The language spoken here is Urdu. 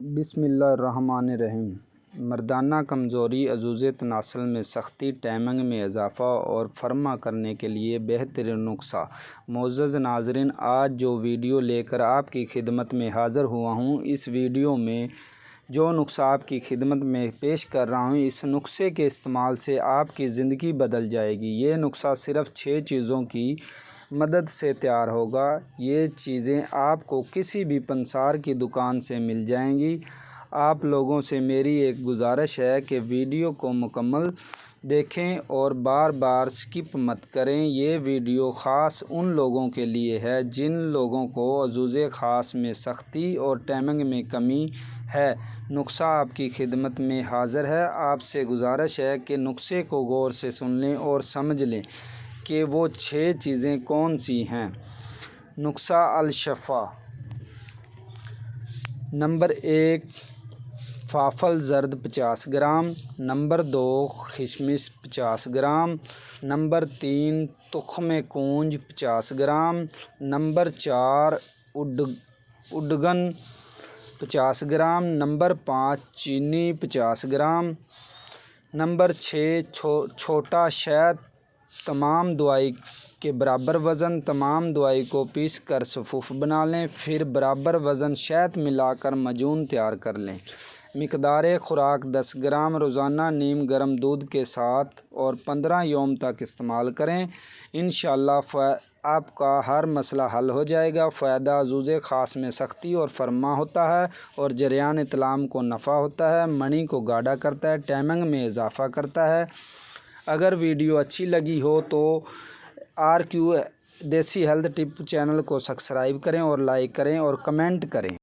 بسم اللہ الرحمن الرحیم۔ مردانہ کمزوری، عجوز تناسل میں سختی، ٹائمنگ میں اضافہ اور فرما کرنے کے لیے بہترین نسخہ۔ معزز ناظرین، آج جو ویڈیو لے کر آپ کی خدمت میں حاضر ہوا ہوں، اس ویڈیو میں جو نسخہ آپ کی خدمت میں پیش کر رہا ہوں، اس نسخے کے استعمال سے آپ کی زندگی بدل جائے گی۔ یہ نسخہ صرف 6 چیزوں کی مدد سے تیار ہوگا۔ یہ چیزیں آپ کو کسی بھی پنسار کی دکان سے مل جائیں گی۔ آپ لوگوں سے میری ایک گزارش ہے کہ ویڈیو کو مکمل دیکھیں اور بار بار سکپ مت کریں۔ یہ ویڈیو خاص ان لوگوں کے لیے ہے جن لوگوں کو عجوز خاص میں سختی اور ٹائمنگ میں کمی ہے۔ نسخہ آپ کی خدمت میں حاضر ہے۔ آپ سے گزارش ہے کہ نسخے کو غور سے سن لیں اور سمجھ لیں کہ وہ 6 چیزیں کون سی ہیں۔ نسخہ الشفا۔ نمبر 1، فافل زرد 50 گرام۔ نمبر 2، کشمش 50 gram. Number 3، تخم کونج 50 gram. Number 4، اڈگن 50 gram. Number 5، چینی 50 گرام۔ نمبر 6، چھوٹا شہد تمام دوائی کے برابر وزن۔ تمام دوائی کو پیس کر صفوف بنا لیں، پھر برابر وزن شہد ملا کر معجون تیار کر لیں۔ مقدار خوراک 10 گرام۔ روزانہ نیم گرم دودھ کے ساتھ اور 15 یوم تک استعمال کریں۔ انشاءاللہ آپ کا ہر مسئلہ حل ہو جائے گا۔ فائدہ: عجوز خاص میں سختی اور فرما ہوتا ہے اور جریان طعام کو نفع ہوتا ہے۔ منی کو گاڑھا کرتا ہے، ٹائمنگ میں اضافہ کرتا ہے۔ اگر ویڈیو اچھی لگی ہو تو RQ دیسی ہیلتھ ٹپ چینل کو سبسکرائب کریں اور لائک کریں اور کمنٹ کریں۔